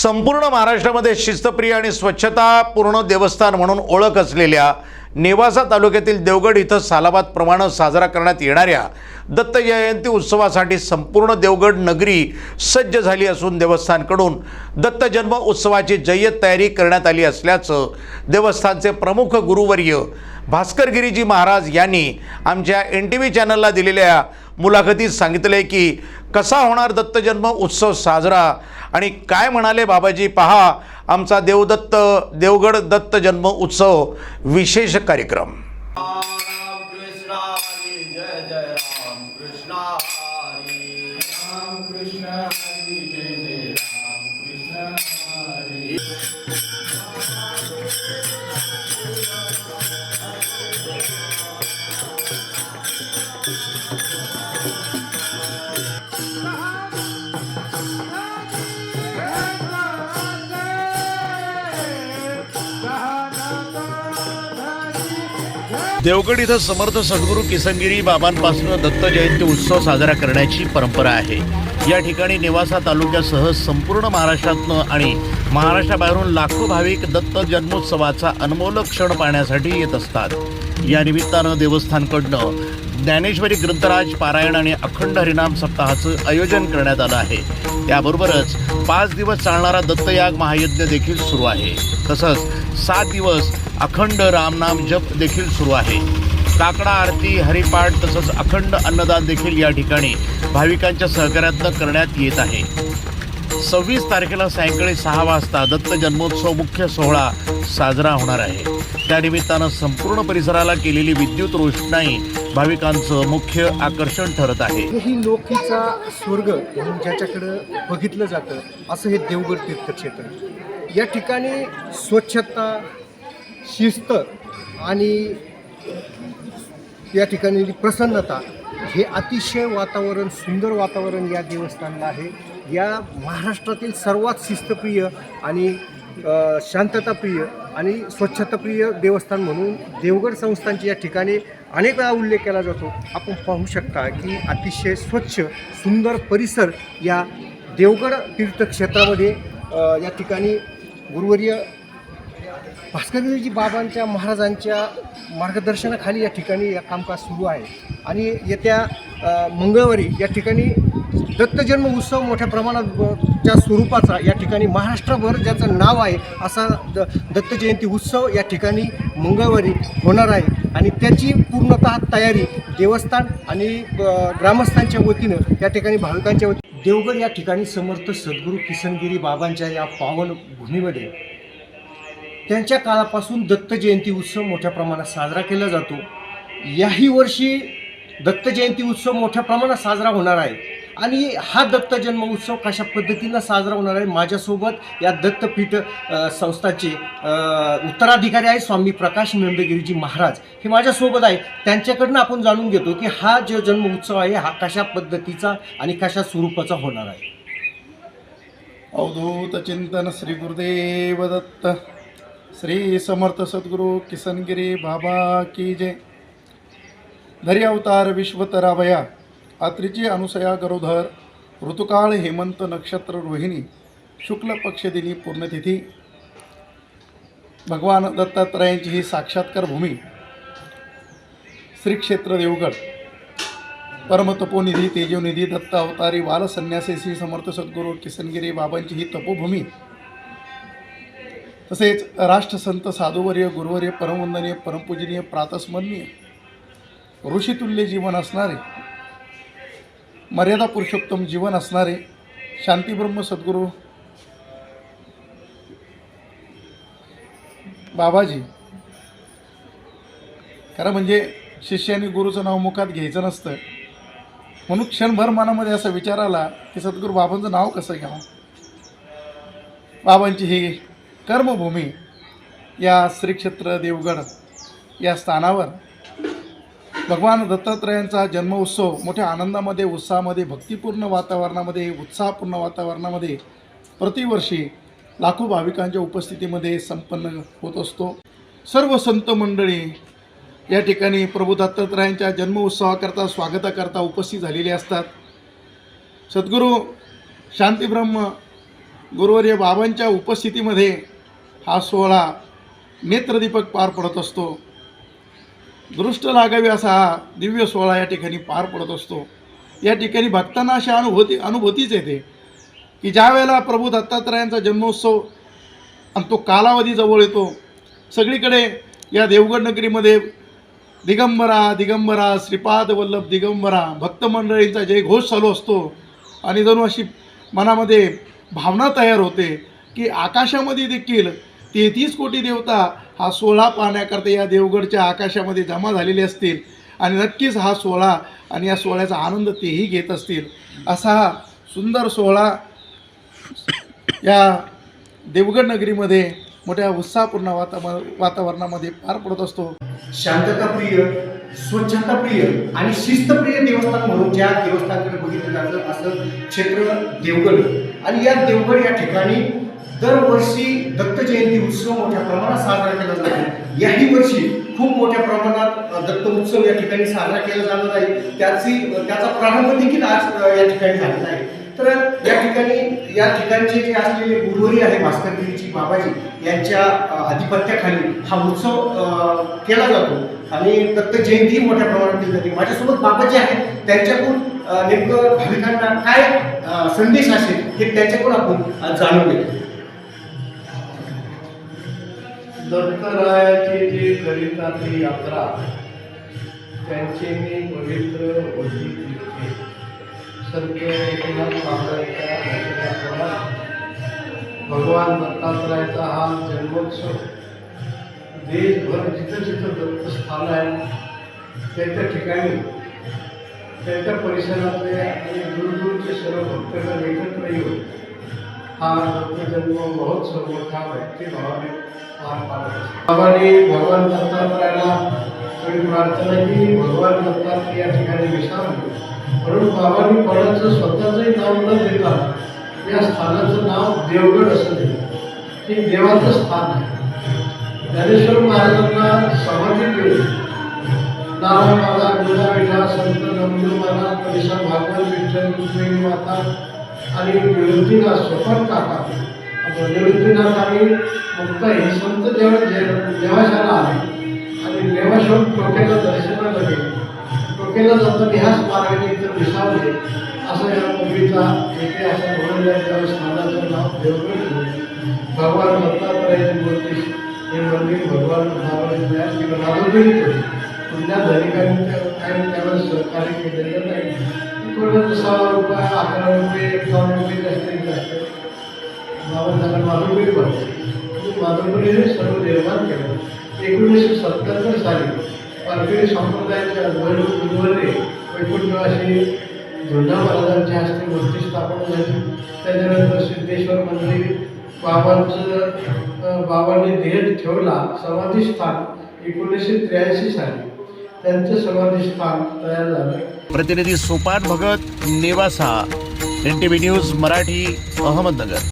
संपूर्ण महाराष्ट्रामध्ये शिस्तप्रिय आणि स्वच्छतापूर्ण देवस्थान म्हणून ओळख असलेल्या नेवासा तालुक्यातील देवगड इथं सालाबादप्रमाणे साजरा करण्यात येणाऱ्या दत्त जयंती उत्सवासाठी संपूर्ण देवगड नगरी सज्ज झाली असून देवस्थानकडून दत्त जन्म उत्सवाची जय्यत तयारी करण्यात आली असल्याचं देवस्थानचे प्रमुख गुरुवर्य भास्कर गिरीजी महाराज यांनी आमच्या NTV चॅनलला दिलेल्या मुलाखतीत सांगितले की कसा होणार दत्त जन्म उत्सव साजरा आणि काय म्हणाले बाबाजी, पहा आमचा देवगड दत्त जन्म उत्सव विशेष कार्यक्रम। देवगड इथं समर्थ सद्गुरू किसनगिरी बाबांपासून दत्त जयंती उत्सव साजरा करण्याची परंपरा आहे। या ठिकाणी नेवासा तालुक्यासह संपूर्ण महाराष्ट्रातून आणि महाराष्ट्राबाहेरून लाखो भाविक दत्त जन्मोत्सवाचा अनमोल क्षण पाहण्यासाठी येत असतात। या निमित्तानं देवस्थानकडनं ज्ञानेश्वरी ग्रंथराज पारायण आणि अखंड हरिनाम सप्ताहाचं आयोजन करण्यात आलं आहे। त्याबरोबरच 5 दिवस चालणारा दत्तयाग महायज्ञ देखील सुरू आहे। तसंच 7 दिवस अखंड रामनाम जप देखील सुरू आहे। काकडा आरती, हरिपाठ तसंच अखंड अन्नदान देखील या ठिकाणी भाविकांच्या सहकार्यातून करण्यात येत आहे। 26 तारखेला सायंकाळी 6 वाजता दत्त जन्मोत्सव मुख्य सोहळा साजरा होणार आहे। त्यानिमित्तानं संपूर्ण परिसराला केलेली विद्युत रोषणाई भाविकांचं मुख्य आकर्षण ठरत आहे। ही लोकीचा स्वर्ग म्हणून ज्याच्याकडे बघितलं जातं असं हे देवगड तीर्थक्षेत्र। या ठिकाणी स्वच्छता, शिस्त आणि या ठिकाणी प्रसन्नता हे अतिशय वातावरण, सुंदर वातावरण या देवस्थानाला आहे। या महाराष्ट्रातील सर्वात शिस्तप्रिय आणि शांतताप्रिय आणि स्वच्छताप्रिय देवस्थान म्हणून देवगड संस्थानची या ठिकाणी अनेक वेळा उल्लेख केला जातो। आपण पाहू शकता की अतिशय स्वच्छ सुंदर परिसर या देवगड तीर्थक्षेत्रामध्ये या ठिकाणी गुरुवर्य भास्करगिरीजी बाबांच्या महाराजांच्या मार्गदर्शनाखाली या ठिकाणी कामकाज सुरू आहे। आणि येत्या मंगळवारी या ठिकाणी दत्तजन्म उत्सव मोठ्या प्रमाणात स्वरूपाचा या ठिकाणी महाराष्ट्रभर ज्याचं नाव आहे असा दत्त जयंती उत्सव या ठिकाणी मंगळवारी होणार आहे। आणि त्याची पूर्णतः तयारी देवस्थान आणि ग्रामस्थांच्या वतीनं या ठिकाणी भाविकांच्या वतीनं देवगड या ठिकाणी समर्थ सद्गुरू किसनगिरी बाबांच्या या पावन भूमीमध्ये त्यांच्या काळापासून दत्त जयंती उत्सव मोठ्या प्रमाणात साजरा केला जातो। याही वर्षी दत्त जयंती उत्सव मोठ्या प्रमाणात साजरा होणार आहे। आणि हा दत्त जन्म उत्सव कशा पद्धतीनं साजरा होणार आहे, माझ्यासोबत या दत्तपीठ संस्थाचे उत्तराधिकारी आहे स्वामी प्रकाश नंदगिरीजी महाराज, हे माझ्यासोबत आहे। त्यांच्याकडनं आपण जाणून घेतो की हा जो जन्म उत्सव आहे हा कशा पद्धतीचा आणि कशा स्वरूपाचा होणार आहे। अवधूत चिंतन श्री गुरुदेव दत्त, श्री समर्थ सद्गुरू किसनगिरी बाबा की जय। धरी अवतार विश्वतरावया, आत्रीची अनुसया गरोधर, ऋतुकाळ हेमंत नक्षत्र रोहिणी, शुक्ल पक्ष दिनी पूर्णतिथी। भगवान दत्तात्रयांची ही साक्षात्कार भूमी श्री क्षेत्र देवगड, परमतपोनिधी तेजोनिधी दत्त अवतारी बाल संन्यासी श्री समर्थ सद्गुरू किसनगिरी बाबांची ही तपोभूमी, तसेच राष्ट्रसंत साधुवर्य गुरुवर्य परमवंदनीय परमपूजनीय प्रातस्मरणीय ऋषितुल्य जीवन असणारे, मर्यादा पुरुषोत्तम जीवन असणारे शांतीब्रह्म सद्गुरू बाबाजी। खरं म्हणजे शिष्याने गुरुचं नाव मुखात घ्यायचं नसतं, म्हणून क्षणभर मनामध्ये असा विचार आला की सद्गुरू बाबांचं नाव कसं घ्यावं। बाबांची ही कर्मभूमी या श्रीक्षेत्र देवगड या स्थानावर भगवान दत्तात्रयांचा जन्म उत्सव मोठ्या आनंदामध्ये, उत्साहामध्ये, भक्तिपूर्ण वातावरणामध्ये, उत्साहपूर्ण वातावरणामध्ये प्रतिवर्षी लाखो भाविकांच्या उपस्थितीमध्ये संपन्न होत असतो। सर्व संत मंडळी या ठिकाणी प्रभू दत्तात्रयांच्या जन्म उत्सवाकरता स्वागताकरता उपस्थित झालेले असतात। सद्गुरू शांतीब्रह्म गुरुवर्य बाबांच्या उपस्थितीमध्ये हा सोहळा नेत्रदीपक पार पडत असतो. दृष्ट लागावी असा हा दिव्य सोहळा या ठिकाणी पार पडत असतो. या ठिकाणी भक्तांना अशी अनुभूतीच येते की ज्या वेळेला प्रभू दत्तात्रयांचा जन्मोत्सव आणि तो कालावधी जवळ येतो, सगळीकडे या देवगड नगरीमध्ये दिगंबरा दिगंबरा श्रीपाद वल्लभ दिगंबरा भक्तमंडळींचा जयघोष चालू असतो. आणि जणू अशी मनामध्ये भावना तयार होते की आकाशामध्ये देखील 33 कोटी देवता हा सोहळा पाहण्याकरता या देवगडच्या आकाशामध्ये जमा झालेले असतील आणि नक्कीच हा सोहळा आणि या सोहळ्याचा आनंद तेही घेत असतील. असा हा सुंदर सोहळा या देवगड नगरीमध्ये मोठ्या उत्साहपूर्ण वातावरणामध्ये पार पडत असतो. शांतताप्रिय, स्वच्छताप्रिय आणि शिस्तप्रिय देवस्थान म्हणून ज्या देवस्थानाकडे बघितलं जातं असं क्षेत्र देवगड. आणि या देवगड या ठिकाणी दरवर्षी दत्त जयंती उत्सव मोठ्या प्रमाणात साजरा केला जातो. याही वर्षी खूप मोठ्या प्रमाणात दत्त उत्सव या ठिकाणी साजरा केला जाणार आहे. त्याचा प्रारंभ देखील आज या ठिकाणी झालेला आहे. तर या ठिकाणचे जे असलेले गुरुवरी आहे भास्करगिरीची बाबाजी यांच्या आधिपत्याखाली हा उत्सव केला जातो आणि दत्त जयंती मोठ्या प्रमाणात केली जाते. माझ्यासोबत बाबाजी आहेत, त्यांच्याकडून नेमकं भाविकांना काय संदेश असेल हे त्यांच्याकडून आपण जाणून घेतो. दत्तरायाची जी करीतात यात्रा त्यांची मी पवित्र होती तिथे संत एकनाथ महाराजांच्या दर्शनाप्रमाणे भगवान दत्तात्रयाचा हा जन्मोत्सव देशभर जिथं जिथं दत्तस्थान आहे त्या ठिकाणी त्यांच्या परिसरातले आणि दूरदूरचे सर्व भक्तगण एकत्र येऊन हा दत्तजन्म महोत्सव मोठ्या भक्तिभावाने पार पाडत असतो. बाबांनी भगवान दत्तात्रयाला थोडी प्रार्थना की भगवान दत्तात्रय या ठिकाणी विसावले, म्हणून बाबांनी कोणाचं स्वतःचंही नाव न देता या स्थानाचं नाव देवगड असं दिलं. हे देवाचं स्थान आहे. ज्ञानेश्वर महाराजांना समाधी केली. नारायण माता गुरुदा विठा संत नमदेव महाराज परिसर भागवत विठ्ठल रुक्मिणी माता आणि निवृत्तीनाथ सोपट काका निवृत्तीनाथ आणि मुक्ता हे संत देवाशाला आले आणि देवाशाहून टोक्याला दर्शनाला गेले. टोक्याला जाताना ह्याच मार्गाने इतर विसावले असं या पूर्वीचा इतिहास म्हणून या देवस्थानाचं नाव देवगड. भगवान दत्तात्रयाची मूर्ती हे मंदिर भगवान बाबांनी तयार केलं. माधवगिरीत पुण्या धनिकांनी काही त्यावेळेस सहकार्य केलेलं नाही. थोडं 10 रुपये 11 रुपये 1 रुपये जास्तीत जास्त बाबा त्याला माधवगिरी बनवले. माधवगिरीने सर्व निर्माण केलं. 1977 साली वारकरी संप्रदायाच्या गुरुवरे वैकुंठवासी धोंडा महाराजांच्या हस्ते मूर्ती स्थापन झाली. त्याच्यानंतर सिद्धेश्वर मंदिर बाबांनी देह ठेवला. समाधीस्थान 1983 साली त्यांचं समाधीस्थान तयार झालं. प्रतिनिधी सोपान भगत, नेवासा, NTV न्यूज मराठी, अहमदनगर.